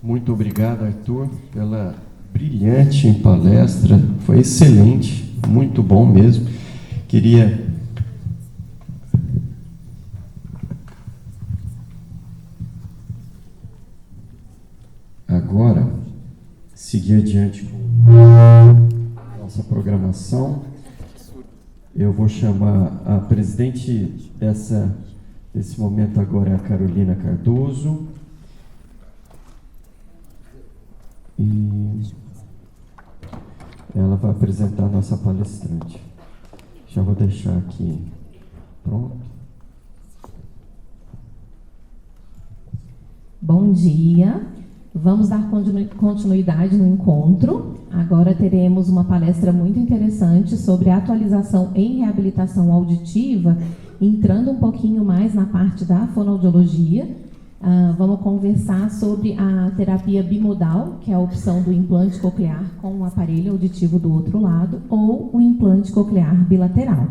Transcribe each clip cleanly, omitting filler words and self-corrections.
Muito obrigado, Arthur, pela brilhante palestra. Foi excelente, muito bom mesmo. Queria agora seguir adiante com nossa programação. Eu vou chamar a presidente desse momento agora, é a Carolina Cardoso. E ela vai apresentar a nossa palestrante. Já vou deixar aqui pronto. Bom dia. Vamos dar continuidade no encontro. Agora teremos uma palestra muito interessante sobre atualização em reabilitação auditiva, entrando um pouquinho mais na parte da fonoaudiologia. Vamos conversar sobre a terapia bimodal, que é a opção do implante coclear com o aparelho auditivo do outro lado, ou o implante coclear bilateral.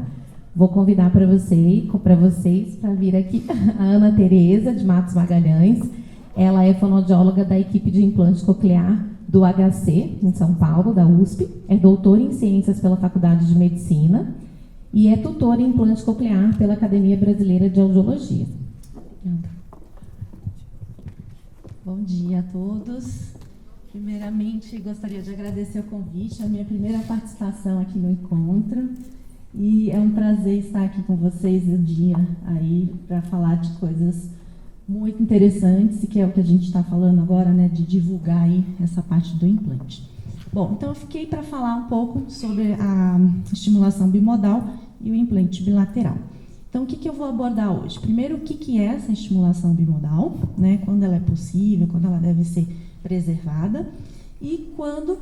Vou convidar para vocês para vir aqui a Ana Tereza de Matos Magalhães. Ela é fonoaudióloga da equipe de implante coclear do HC, em São Paulo, da USP. É doutora em ciências pela Faculdade de Medicina e é tutora em implante coclear pela Academia Brasileira de Audiologia. Bom dia a todos. Primeiramente, gostaria de agradecer o convite, a minha primeira participação aqui no encontro. E é um prazer estar aqui com vocês no dia aí para falar de coisas muito interessantes, que é o que a gente está falando agora, né, de divulgar aí essa parte do implante. Bom, então eu fiquei para falar um pouco sobre a estimulação bimodal e o implante bilateral. Então, o que eu vou abordar hoje? Primeiro, o que é essa estimulação bimodal, né? Quando ela é possível, quando ela deve ser preservada e quando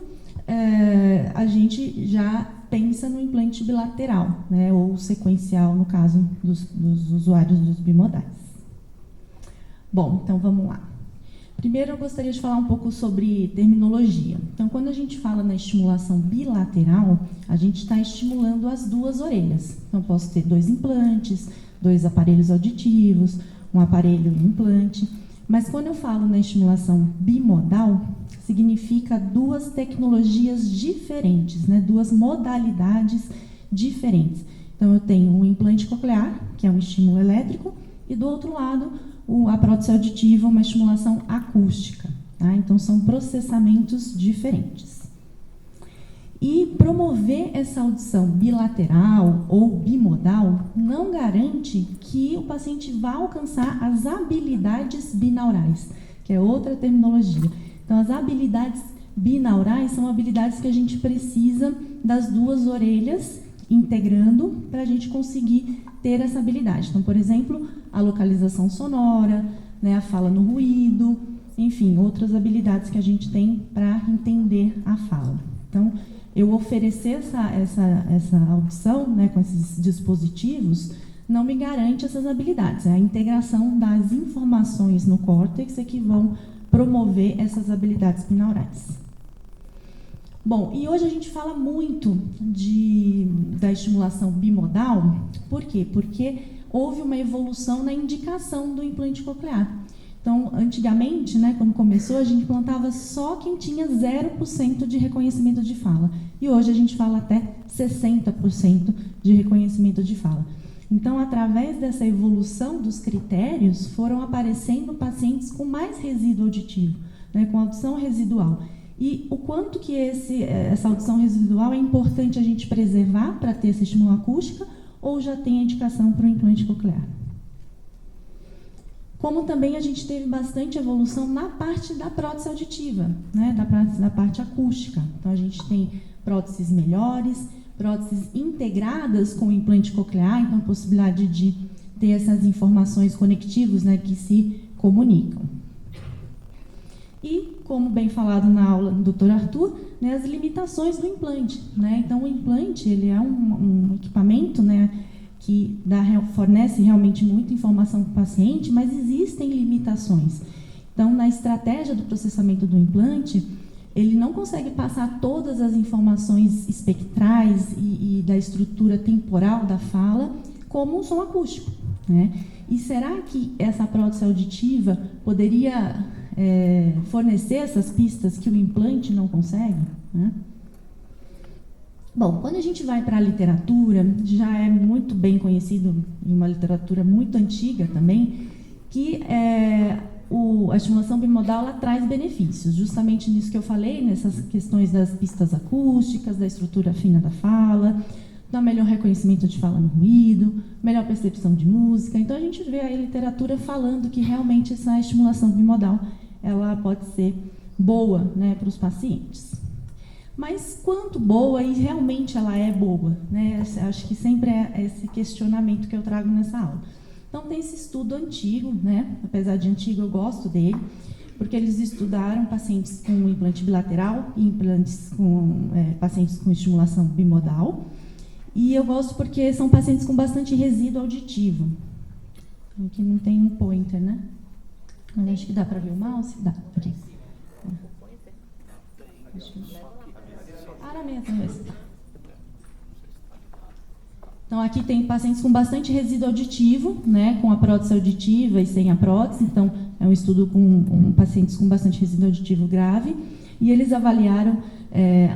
a gente já pensa no implante bilateral, né? Ou sequencial, no caso dos usuários dos bimodais. Bom, então vamos lá. Primeiro, eu gostaria de falar um pouco sobre terminologia. Então, quando a gente fala na estimulação bilateral, a gente está estimulando as duas orelhas. Então, posso ter 2 implantes, 2 aparelhos auditivos, um aparelho e um implante. Mas, quando eu falo na estimulação bimodal, significa 2 tecnologias diferentes, né? 2 modalidades diferentes. Então, eu tenho um implante coclear, que é um estímulo elétrico, e do outro lado, a prótese auditiva, uma estimulação acústica. Tá? Então, são processamentos diferentes. E promover essa audição bilateral ou bimodal não garante que o paciente vá alcançar as habilidades binaurais, que é outra terminologia. Então, as habilidades binaurais são habilidades que a gente precisa das 2 orelhas integrando para a gente conseguir ter essa habilidade. Então, por exemplo, a localização sonora, né, a fala no ruído, enfim, outras habilidades que a gente tem para entender a fala. Então, eu oferecer essa audição, né, com esses dispositivos não me garante essas habilidades. É a integração das informações no córtex é que vão promover essas habilidades binaurais. Bom, e hoje a gente fala muito da estimulação bimodal. Por quê? Porque houve uma evolução na indicação do implante coclear. Então, antigamente, né, quando começou, a gente implantava só quem tinha 0% de reconhecimento de fala. E hoje a gente fala até 60% de reconhecimento de fala. Então, através dessa evolução dos critérios, foram aparecendo pacientes com mais resíduo auditivo, né, com audição residual. E o quanto que essa audição residual é importante a gente preservar para ter essa estimulação acústica ou já tem a indicação para o implante coclear. Como também a gente teve bastante evolução na parte da prótese auditiva, né, da parte acústica. Então, a gente tem próteses melhores, próteses integradas com o implante coclear, então a possibilidade de ter essas informações conectivas, né, que se comunicam. E, como bem falado na aula do Dr. Arthur, né, as limitações do implante. Né? Então, o implante ele é um equipamento, né, que fornece realmente muita informação para o paciente, mas existem limitações. Então, na estratégia do processamento do implante, ele não consegue passar todas as informações espectrais e da estrutura temporal da fala como um som acústico. Né? E será que essa prótese auditiva poderia fornecer essas pistas que o implante não consegue, né? Bom, quando a gente vai para a literatura, já é muito bem conhecido, em uma literatura muito antiga também, que a estimulação bimodal ela traz benefícios, justamente nisso que eu falei, nessas questões das pistas acústicas, da estrutura fina da fala, do melhor reconhecimento de fala no ruído, melhor percepção de música. Então, a gente vê a literatura falando que realmente essa estimulação bimodal ela pode ser boa, né, para os pacientes. Mas quanto boa, e realmente ela é boa, né? Acho que sempre é esse questionamento que eu trago nessa aula. Então, tem esse estudo antigo, né? Apesar de antigo, eu gosto dele, porque eles estudaram pacientes com implante bilateral e pacientes com estimulação bimodal. E eu gosto porque são pacientes com bastante resíduo auditivo. Aqui não tem um pointer, né? Mas acho que dá para ver o mouse? Dá. Aqui. Então, aqui tem pacientes com bastante resíduo auditivo, né, com a prótese auditiva e sem a prótese. Então, é um estudo com pacientes com bastante resíduo auditivo grave. E eles avaliaram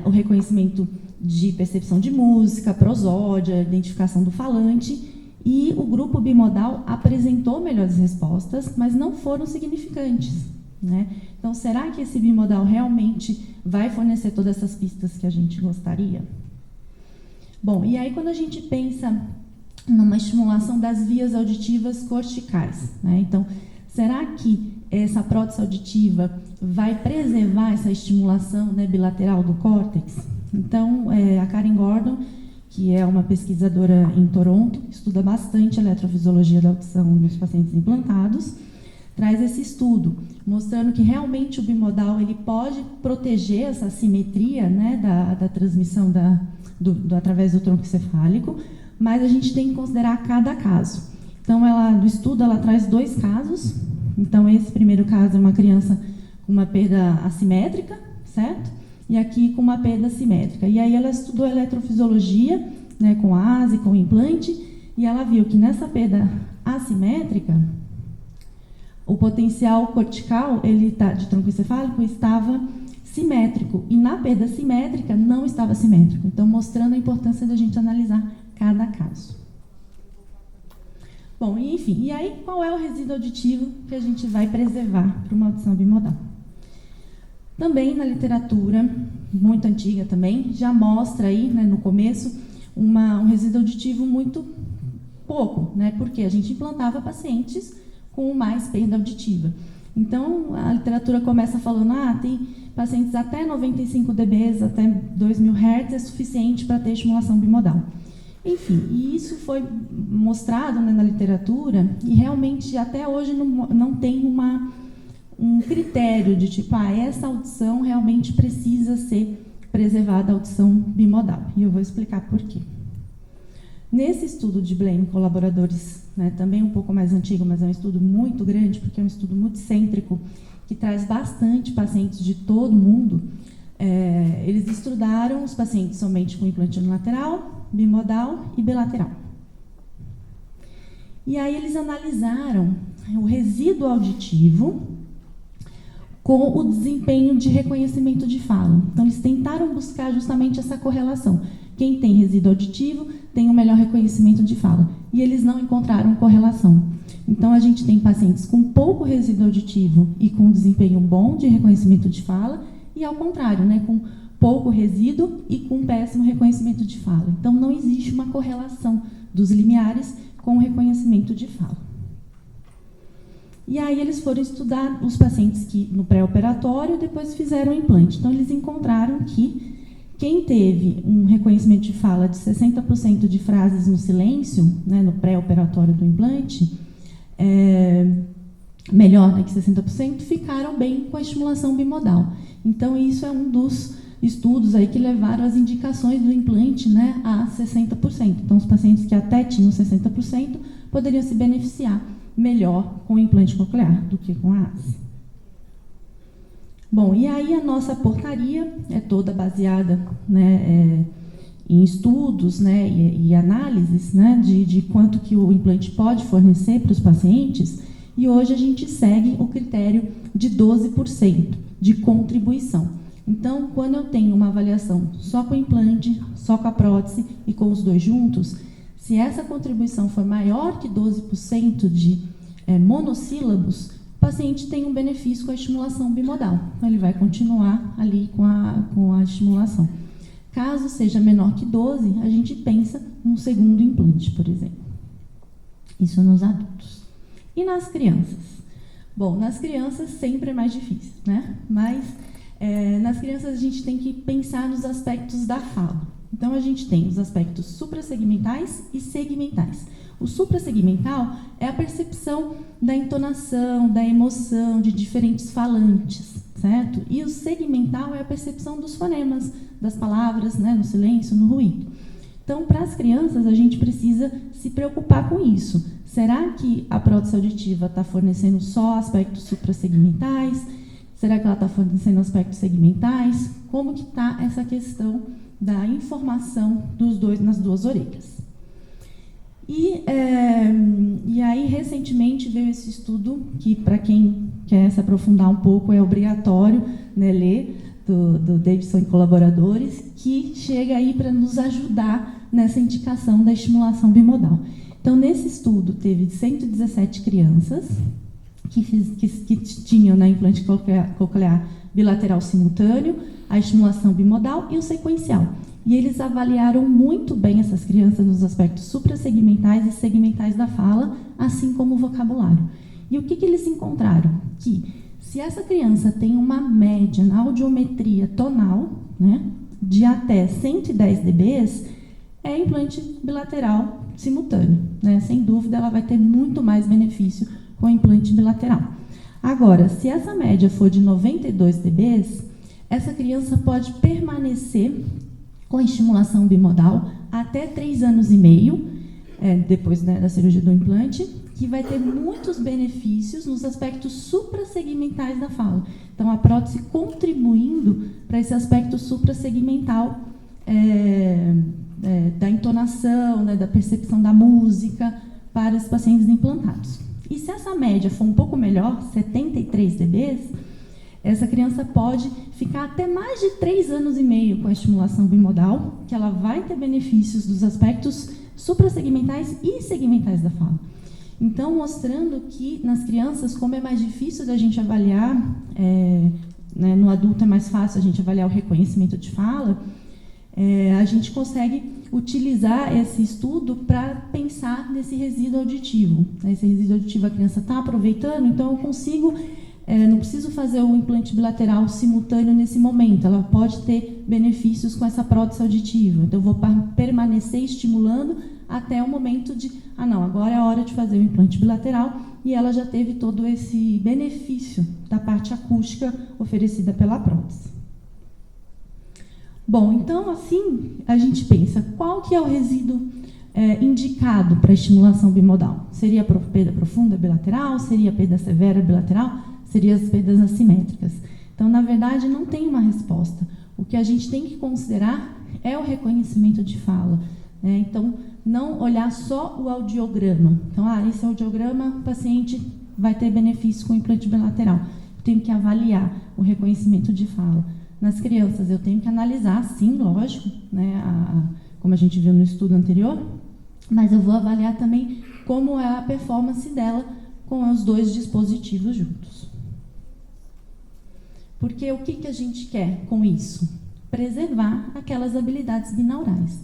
o reconhecimento de percepção de música, prosódia, identificação do falante. E o grupo bimodal apresentou melhores respostas, mas não foram significantes, né? Então, será que esse bimodal realmente vai fornecer todas essas pistas que a gente gostaria? Bom, e aí quando a gente pensa numa estimulação das vias auditivas corticais, né? Então, será que essa prótese auditiva vai preservar essa estimulação, né, bilateral do córtex? Então, a Karen Gordon, que é uma pesquisadora em Toronto, estuda bastante a eletrofisiologia da audição nos pacientes implantados, traz esse estudo, mostrando que realmente o bimodal ele pode proteger essa assimetria, né, da transmissão através do tronco encefálico, mas a gente tem que considerar cada caso. Então, do estudo, ela traz 2 casos. Então, esse primeiro caso é uma criança com uma perda assimétrica, certo? E aqui com uma perda simétrica. E aí ela estudou eletrofisiologia, né, com a ASE, com o implante, e ela viu que nessa perda assimétrica, o potencial cortical de tronco encefálico estava simétrico, e na perda simétrica não estava simétrico. Então, mostrando a importância da gente analisar cada caso. Bom, enfim, e aí qual é o resíduo auditivo que a gente vai preservar para uma audição bimodal? Também na literatura, muito antiga também, já mostra aí, né, no começo, um resíduo auditivo muito pouco, né, porque a gente implantava pacientes com mais perda auditiva. Então, a literatura começa falando, tem pacientes até 95 dB, até 2.000 Hz é suficiente para ter estimulação bimodal. Enfim, e isso foi mostrado, né, na literatura, e realmente até hoje não tem um critério de tipo, essa audição realmente precisa ser preservada, a audição bimodal. E eu vou explicar por quê. Nesse estudo de Blaine, colaboradores, né, também um pouco mais antigo, mas é um estudo muito grande, porque é um estudo multicêntrico, que traz bastante pacientes de todo o mundo, eles estudaram os pacientes somente com implante unilateral, bimodal e bilateral. E aí eles analisaram o resíduo auditivo com o desempenho de reconhecimento de fala. Então, eles tentaram buscar justamente essa correlação. Quem tem resíduo auditivo tem um melhor reconhecimento de fala. E eles não encontraram correlação. Então, a gente tem pacientes com pouco resíduo auditivo e com desempenho bom de reconhecimento de fala, e ao contrário, né, com pouco resíduo e com péssimo reconhecimento de fala. Então, não existe uma correlação dos limiares com o reconhecimento de fala. E aí eles foram estudar os pacientes que no pré-operatório depois fizeram o implante. Então, eles encontraram que quem teve um reconhecimento de fala de 60% de frases no silêncio, né, no pré-operatório do implante, melhor, né, que 60%, ficaram bem com a estimulação bimodal. Então, isso é um dos estudos aí que levaram as indicações do implante, né, a 60%. Então, os pacientes que até tinham 60% poderiam se beneficiar melhor com o implante coclear do que com a ASE. Bom, e aí a nossa portaria é toda baseada, né, em estudos, né, e análises, né, de quanto que o implante pode fornecer para os pacientes, e hoje a gente segue o critério de de 12% de contribuição. Então, quando eu tenho uma avaliação só com o implante, só com a prótese e com os dois juntos, se essa contribuição for maior que 12% de monossílabos, o paciente tem um benefício com a estimulação bimodal. Então, ele vai continuar ali com a estimulação. Caso seja menor que 12, a gente pensa num segundo implante, por exemplo. Isso nos adultos. E nas crianças? Bom, nas crianças sempre é mais difícil, né? Mas nas crianças a gente tem que pensar nos aspectos da fala. Então, a gente tem os aspectos suprassegmentais e segmentais. O suprassegmental é a percepção da entonação, da emoção de diferentes falantes, certo? E o segmental é a percepção dos fonemas, das palavras, né, no silêncio, no ruído. Então, para as crianças, a gente precisa se preocupar com isso. Será que a prótese auditiva está fornecendo só aspectos suprassegmentais? Será que ela está fornecendo aspectos segmentais? Como que está essa questão da informação dos dois nas duas orelhas? E aí, recentemente, veio esse estudo, que, para quem quer se aprofundar um pouco, é obrigatório, né, ler, do Davidson e colaboradores, que chega aí para nos ajudar nessa indicação da estimulação bimodal. Então, nesse estudo, teve 117 crianças que tinham, né, implante coclear bilateral simultâneo, a estimulação bimodal e o sequencial. E eles avaliaram muito bem essas crianças nos aspectos suprassegmentais e segmentais da fala, assim como o vocabulário. E o que eles encontraram? Que se essa criança tem uma média na audiometria tonal, né, de até 110 dB, é implante bilateral simultâneo, né? Sem dúvida, ela vai ter muito mais benefício com o implante bilateral. Agora, se essa média for de 92 dB, essa criança pode permanecer com estimulação bimodal até 3 anos e meio, depois, né, da cirurgia do implante, que vai ter muitos benefícios nos aspectos suprassegmentais da fala. Então, a prótese contribuindo para esse aspecto suprassegmental da entonação, né, da percepção da música para os pacientes implantados. E se essa média for um pouco melhor, 73 dB, essa criança pode ficar até mais de 3 anos e meio com a estimulação bimodal, que ela vai ter benefícios dos aspectos suprassegmentais e segmentais da fala. Então, mostrando que nas crianças, como é mais difícil da gente avaliar, né, no adulto é mais fácil a gente avaliar o reconhecimento de fala, a gente consegue utilizar esse estudo para pensar nesse resíduo auditivo. Esse resíduo auditivo a criança está aproveitando, então eu consigo, não preciso fazer o implante bilateral simultâneo nesse momento, ela pode ter benefícios com essa prótese auditiva. Então eu vou permanecer estimulando até o momento de, não, agora é a hora de fazer o implante bilateral, e ela já teve todo esse benefício da parte acústica oferecida pela prótese. Bom, então, assim, a gente pensa, qual que é o resíduo indicado para estimulação bimodal? Seria a perda profunda bilateral? Seria a perda severa bilateral? Seria as perdas assimétricas? Então, na verdade, não tem uma resposta. O que a gente tem que considerar é o reconhecimento de fala, né? Então, não olhar só o audiograma. Então, esse audiograma, o paciente vai ter benefício com o implante bilateral. Eu tenho que avaliar o reconhecimento de fala. Nas crianças, eu tenho que analisar, sim, lógico, né, como a gente viu no estudo anterior, mas eu vou avaliar também como é a performance dela com os dois dispositivos juntos. Porque o que a gente quer com isso? Preservar aquelas habilidades binaurais.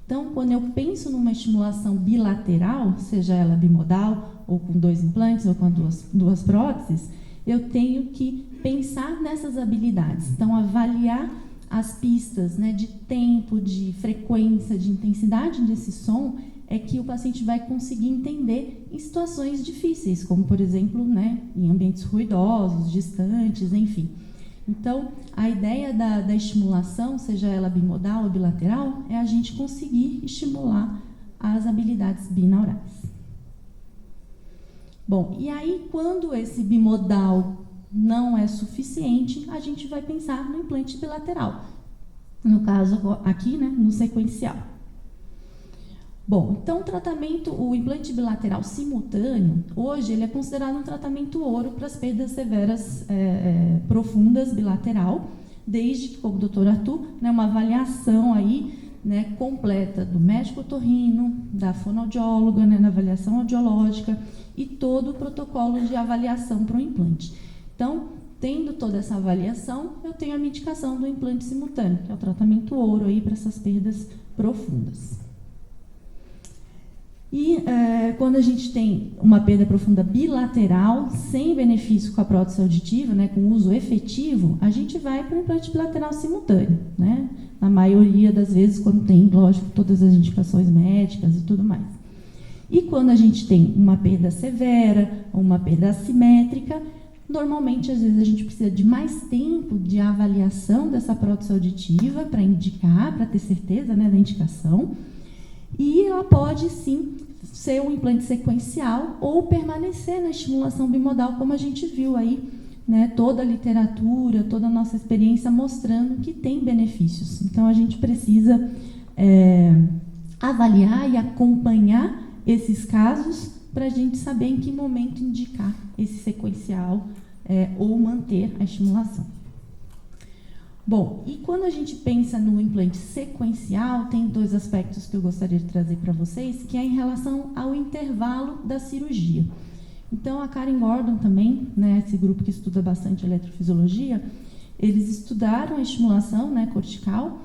Então, quando eu penso numa estimulação bilateral, seja ela bimodal, ou com 2 implantes, ou com duas próteses, eu tenho que pensar nessas habilidades. Então, avaliar as pistas, né, de tempo, de frequência, de intensidade desse som, é que o paciente vai conseguir entender em situações difíceis, como, por exemplo, né, em ambientes ruidosos, distantes, enfim. Então, a ideia da estimulação, seja ela bimodal ou bilateral, é a gente conseguir estimular as habilidades binaurais. Bom, e aí, quando esse bimodal não é suficiente, a gente vai pensar no implante bilateral. No caso, aqui, né, no sequencial. Bom, então o implante bilateral simultâneo, hoje ele é considerado um tratamento ouro para as perdas severas profundas bilateral, desde, como o doutor Arthur, né, uma avaliação aí, né, completa do médico otorrino, da fonoaudióloga, né, na avaliação audiológica e todo o protocolo de avaliação para o implante. Então, tendo toda essa avaliação, eu tenho a minha indicação do implante simultâneo, que é o tratamento ouro aí para essas perdas profundas. E quando a gente tem uma perda profunda bilateral, sem benefício com a prótese auditiva, né, com uso efetivo, a gente vai para o implante bilateral simultâneo, né? Na maioria das vezes, quando tem, lógico, todas as indicações médicas e tudo mais. E quando a gente tem uma perda severa, ou uma perda assimétrica, normalmente, às vezes, a gente precisa de mais tempo de avaliação dessa prótese auditiva para indicar, para ter certeza, né, da indicação. E ela pode, sim, ser um implante sequencial ou permanecer na estimulação bimodal, como a gente viu aí, né, toda a literatura, toda a nossa experiência mostrando que tem benefícios. Então, a gente precisa avaliar e acompanhar esses casos para a gente saber em que momento indicar esse sequencial ou manter a estimulação. Bom, e quando a gente pensa no implante sequencial, tem dois aspectos que eu gostaria de trazer para vocês, que é em relação ao intervalo da cirurgia. Então, a Karen Gordon também, né, esse grupo que estuda bastante eletrofisiologia, eles estudaram a estimulação, né, cortical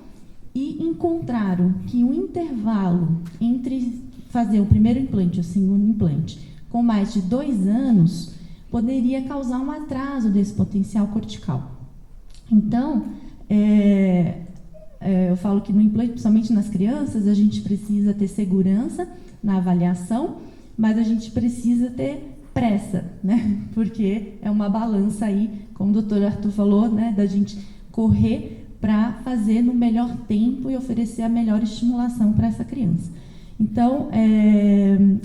e encontraram que o intervalo entre fazer o primeiro implante e o segundo implante com mais de 2 anos poderia causar um atraso desse potencial cortical. Então, eu falo que no implante, principalmente nas crianças, a gente precisa ter segurança na avaliação, mas a gente precisa ter pressa, né? Porque é uma balança aí, como o doutor Arthur falou, né, da gente correr para fazer no melhor tempo e oferecer a melhor estimulação para essa criança. Então,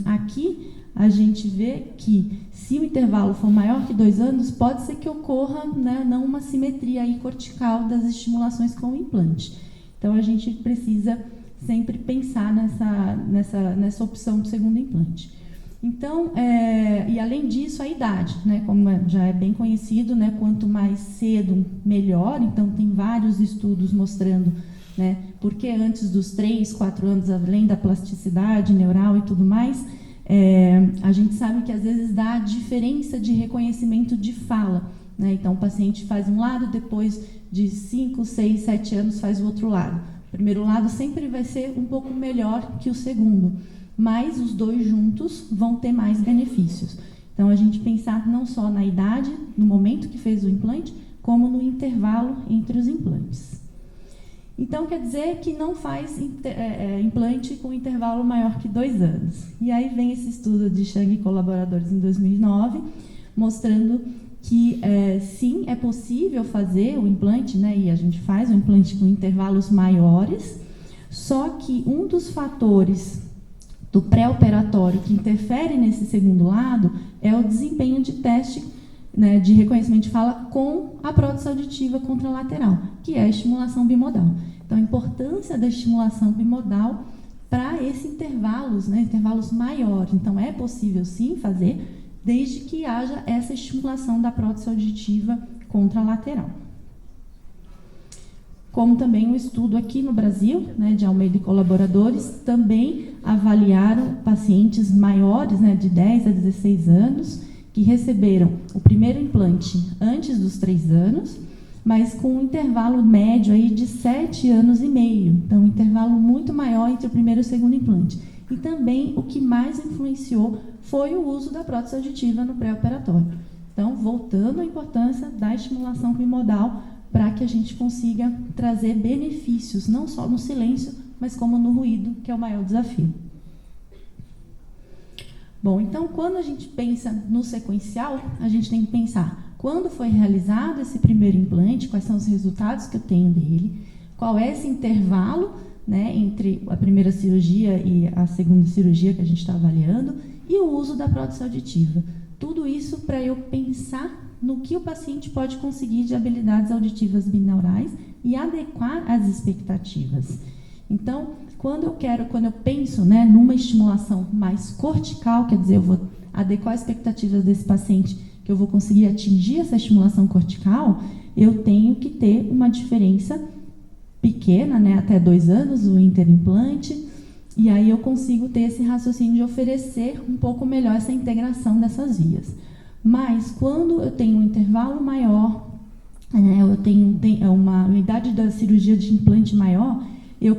aqui a gente vê que se o intervalo for maior que 2 anos, pode ser que ocorra, né, não uma simetria aí cortical das estimulações com o implante. Então, a gente precisa sempre pensar nessa opção do segundo implante. Então, e além disso, a idade, né, como já é bem conhecido, né, quanto mais cedo, melhor. Então, tem vários estudos mostrando, né, porque antes dos 3, 4 anos, além da plasticidade neural e tudo mais, a gente sabe que às vezes dá diferença de reconhecimento de fala, né? Então, o paciente faz um lado, depois de 5, 6, 7 anos faz o outro lado. O primeiro lado sempre vai ser um pouco melhor que o segundo, mas os dois juntos vão ter mais benefícios. Então, a gente pensar não só na idade, no momento que fez o implante, como no intervalo entre os implantes. Então, quer dizer que não faz implante com intervalo maior que 2 anos. E aí vem esse estudo de Chang e colaboradores em 2009, mostrando que, sim, é possível fazer o implante, né, e a gente faz o implante com intervalos maiores, só que um dos fatores do pré-operatório que interfere nesse segundo lado é o desempenho de teste, né, de reconhecimento de fala com a prótese auditiva contralateral, que é a estimulação bimodal. Então, a importância da estimulação bimodal para esses intervalos, né, intervalos maiores. Então, é possível sim fazer, desde que haja essa estimulação da prótese auditiva contralateral. Como também um estudo aqui no Brasil, né, de Almeida e colaboradores, também avaliaram pacientes maiores, né, de 10 a 16 anos, que receberam o primeiro implante antes dos 3 anos, mas com um intervalo médio aí de 7 anos e meio. Então, um intervalo muito maior entre o primeiro e o segundo implante. E também o que mais influenciou foi o uso da prótese auditiva no pré-operatório. Então, voltando à importância da estimulação bimodal para que a gente consiga trazer benefícios, não só no silêncio, mas como no ruído, que é o maior desafio. Bom, então, quando a gente pensa no sequencial, a gente tem que pensar quando foi realizado esse primeiro implante, quais são os resultados que eu tenho dele, qual é esse intervalo, né, entre a primeira cirurgia e a segunda cirurgia que a gente está avaliando, e o uso da prótese auditiva. Tudo isso para eu pensar no que o paciente pode conseguir de habilidades auditivas binaurais e adequar as expectativas. Então, quando eu penso, né, numa estimulação mais cortical, quer dizer, eu vou adequar as expectativas desse paciente, que eu vou conseguir atingir essa estimulação cortical, eu tenho que ter uma diferença pequena, né, até 2 anos, o interimplante, e aí eu consigo ter esse raciocínio de oferecer um pouco melhor essa integração dessas vias. Mas, quando eu tenho um intervalo maior, né, eu tenho uma idade da cirurgia de implante maior, eu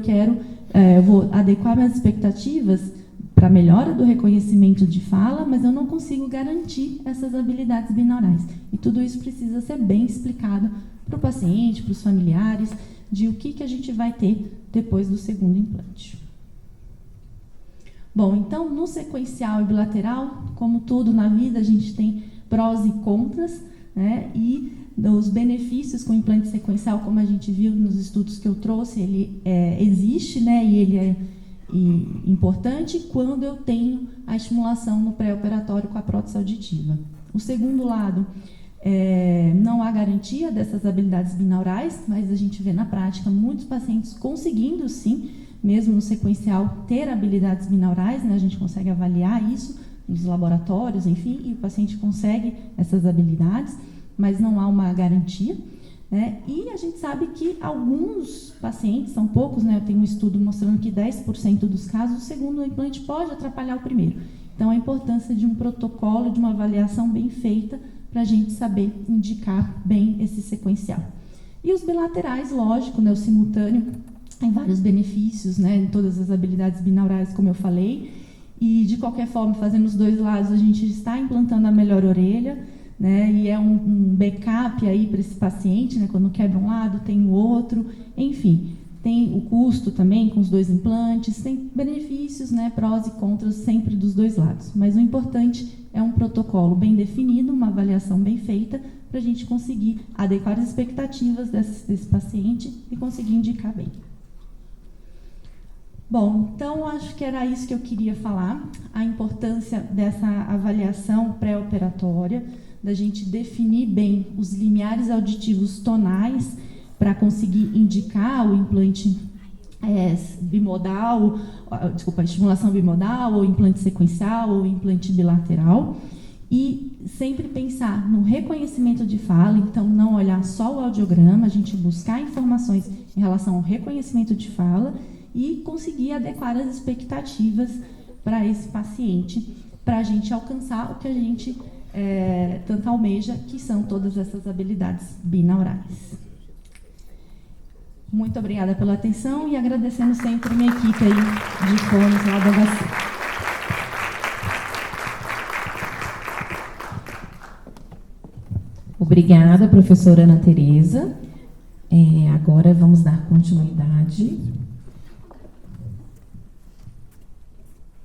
vou adequar minhas expectativas para melhora do reconhecimento de fala, mas eu não consigo garantir essas habilidades binaurais. E tudo isso precisa ser bem explicado para o paciente, para os familiares, de o que a gente vai ter depois do segundo implante. Bom, então, no sequencial e bilateral, como tudo na vida, a gente tem prós e contras, né? E os benefícios com o implante sequencial, como a gente viu nos estudos que eu trouxe, ele existe, né? E ele é importante quando eu tenho a estimulação no pré-operatório com a prótese auditiva. O segundo lado, não há garantia dessas habilidades binaurais, mas a gente vê na prática muitos pacientes conseguindo, sim, mesmo no sequencial, ter habilidades binaurais, né? A gente consegue avaliar isso nos laboratórios, enfim, e o paciente consegue essas habilidades, mas não há uma garantia, né? E a gente sabe que alguns pacientes, são poucos, né? Eu tenho um estudo mostrando que 10% dos casos, o segundo implante pode atrapalhar o primeiro. Então, a importância de um protocolo, de uma avaliação bem feita, para a gente saber indicar bem esse sequencial. E os bilaterais, lógico, né? O simultâneo tem vários benefícios, né? Em todas as habilidades binaurais, como eu falei, e, de qualquer forma, fazendo os 2 lados, a gente está implantando a melhor orelha, né? E é um backup aí para esse paciente, né? Quando quebra um lado, tem o outro, enfim, tem o custo também com os 2 implantes, tem benefícios, né? Prós e contras sempre dos 2 lados. Mas o importante é um protocolo bem definido, uma avaliação bem feita, para a gente conseguir adequar as expectativas desse paciente e conseguir indicar bem. Bom, então acho que era isso que eu queria falar, a importância dessa avaliação pré-operatória, da gente definir bem os limiares auditivos tonais para conseguir indicar o implante bimodal, estimulação bimodal, ou implante sequencial, ou implante bilateral, e sempre pensar no reconhecimento de fala, então não olhar só o audiograma, a gente buscar informações em relação ao reconhecimento de fala, e conseguir adequar as expectativas para esse paciente, para a gente alcançar o que a gente tanto almeja, que são todas essas habilidades binaurais. Muito obrigada pela atenção e agradecendo sempre minha equipe aí de fones lá da HC. Obrigada, professora Ana Tereza. Agora vamos dar continuidade